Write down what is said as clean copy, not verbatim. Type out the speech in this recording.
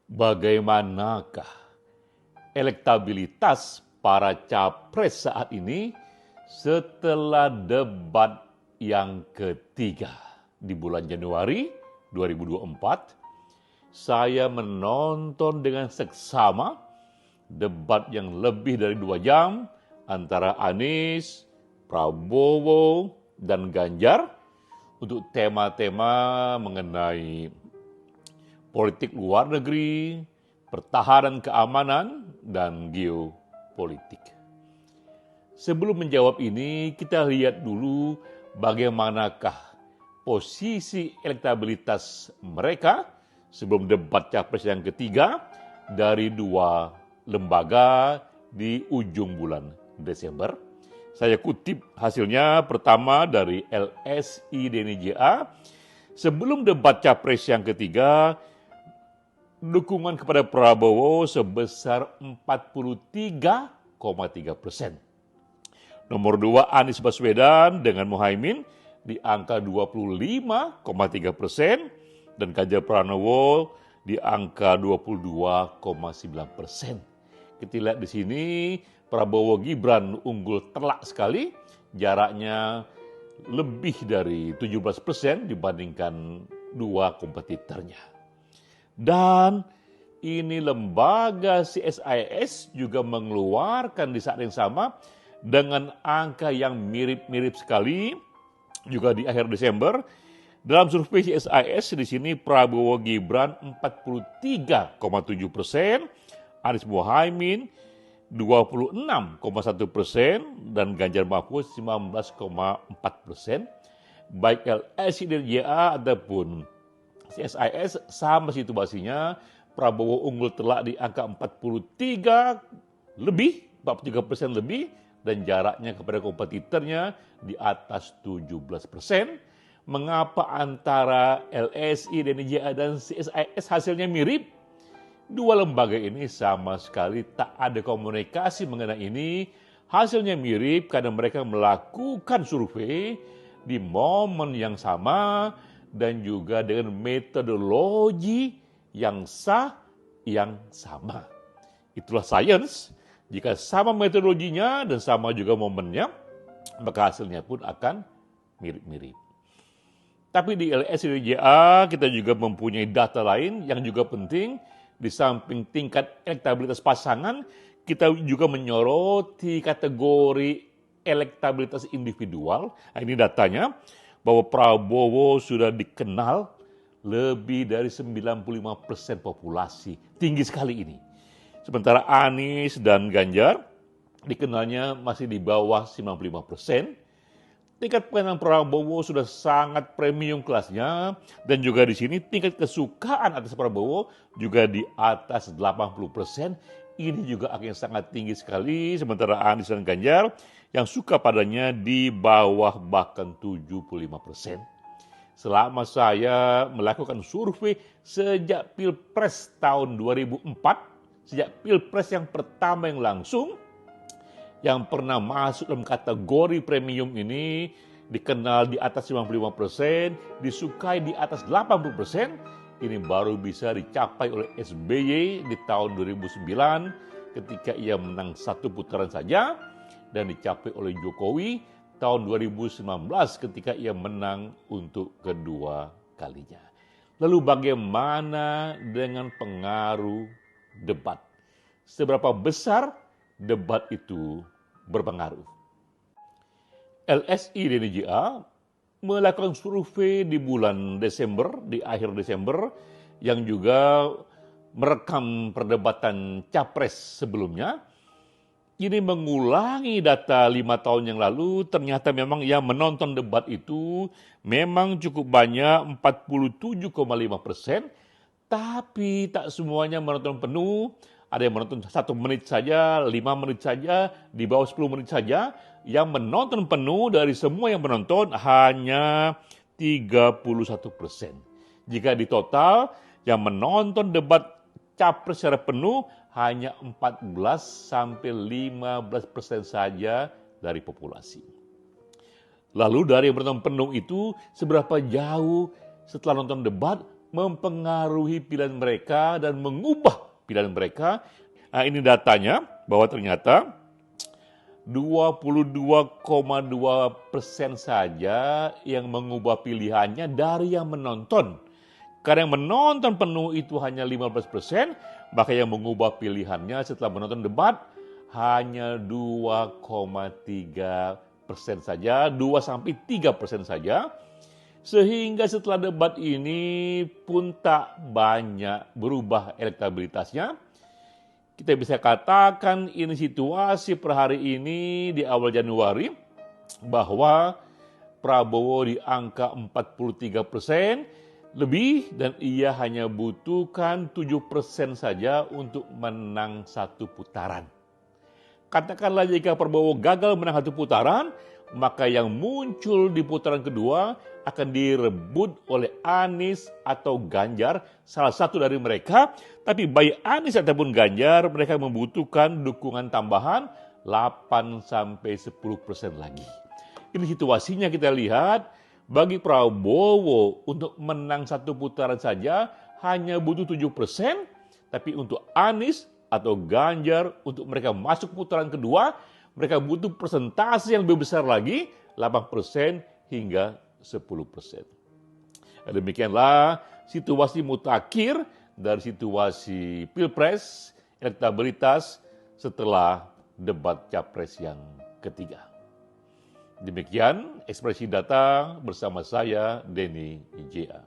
Bagaimanakah elektabilitas para capres saat ini setelah debat yang ketiga di bulan Januari 2024? Saya menonton dengan seksama debat yang lebih dari 2 jam antara Anies, Prabowo, dan Ganjar untuk tema-tema mengenai politik luar negeri, pertahanan keamanan, dan geopolitik. Sebelum menjawab ini, kita lihat dulu bagaimanakah posisi elektabilitas mereka sebelum debat capres yang ketiga dari 2 lembaga di ujung bulan Desember. Saya kutip hasilnya pertama dari LSI DNJA. Sebelum debat capres yang ketiga, dukungan kepada Prabowo sebesar 43,3%. Nomor 2 Anies Baswedan dengan Muhaimin di angka 25,3% dan Ganjar Pranowo di angka 22,9%. Kita lihat di sini Prabowo Gibran unggul telak sekali, jaraknya lebih dari 17% dibandingkan 2 kompetitornya. Dan ini lembaga CSIS juga mengeluarkan di saat yang sama dengan angka yang mirip-mirip sekali juga di akhir Desember. Dalam survei CSIS di sini Prabowo Gibran 43,7%, Anies Muhaimin 26,1% dan Ganjar Mahfud 19,4%. Baik LSI dan JA ataupun CSIS sama situasinya, Prabowo unggul telak di angka 43% lebih dan jaraknya kepada kompetitornya di atas 17%. Mengapa antara LSI, DNJA dan CSIS hasilnya mirip? 2 lembaga ini sama sekali tak ada komunikasi mengenai ini. Hasilnya mirip karena mereka melakukan survei di momen yang sama dan juga dengan metodologi yang sah, yang sama. Itulah sains. Jika sama metodologinya dan sama juga momennya, maka hasilnya pun akan mirip-mirip. Tapi di LSI-DJA kita juga mempunyai data lain yang juga penting. Di samping tingkat elektabilitas pasangan, kita juga menyoroti kategori elektabilitas individual. Nah, ini datanya bahwa Prabowo sudah dikenal lebih dari 95% populasi. Tinggi sekali ini. Sementara Anies dan Ganjar dikenalnya masih di bawah 95%. Tingkat pengenalan Prabowo sudah sangat premium kelasnya dan juga di sini tingkat kesukaan atas Prabowo juga di atas 80%. Ini juga akan sangat tinggi sekali, sementara Anies dan Ganjar yang suka padanya di bawah bahkan 75%. Selama saya melakukan survei sejak Pilpres tahun 2004, sejak Pilpres yang pertama yang langsung, yang pernah masuk dalam kategori premium ini dikenal di atas 55%, disukai di atas 80%, ini baru bisa dicapai oleh SBY di tahun 2009 ketika ia menang 1 putaran saja dan dicapai oleh Jokowi tahun 2019 ketika ia menang untuk kedua kalinya. Lalu bagaimana dengan pengaruh debat? Seberapa besar debat itu berpengaruh? LSI DNJA melakukan survei di bulan Desember, di akhir Desember, yang juga merekam perdebatan capres sebelumnya. Ini mengulangi data 5 tahun yang lalu, ternyata memang yang menonton debat itu memang cukup banyak, 47,5%, tapi tak semuanya menonton penuh. Ada yang menonton 1 menit saja, 5 menit saja, di bawah 10 menit saja. Yang menonton penuh dari semua yang menonton hanya 31%. Jika di total yang menonton debat capres secara penuh hanya 14-15% saja dari populasi. Lalu dari yang menonton penuh itu seberapa jauh setelah nonton debat mempengaruhi pilihan mereka dan mengubah pilihan mereka. Nah, ini datanya bahwa ternyata 22,2% saja yang mengubah pilihannya dari yang menonton. Karena yang menonton penuh itu hanya 15%, maka yang mengubah pilihannya setelah menonton debat hanya 2,3% saja, 2-3% saja. Sehingga setelah debat ini pun tak banyak berubah elektabilitasnya. Kita bisa katakan ini situasi per hari ini di awal Januari bahwa Prabowo di angka 43% lebih dan ia hanya butuhkan 7% saja untuk menang satu putaran. Katakanlah jika Prabowo gagal menang satu putaran, maka yang muncul di putaran kedua akan direbut oleh Anies atau Ganjar, salah satu dari mereka. Tapi baik Anies ataupun Ganjar, mereka membutuhkan dukungan tambahan 8-10% lagi. Ini situasinya kita lihat, bagi Prabowo untuk menang satu putaran saja hanya butuh 7%, tapi untuk Anies atau Ganjar untuk mereka masuk putaran kedua, mereka butuh persentase yang lebih besar lagi, 8% hingga 10%. Demikianlah situasi mutakhir dari situasi Pilpres, elektabilitas setelah debat Capres yang ketiga. Demikian ekspresi data bersama saya, Denny J.A.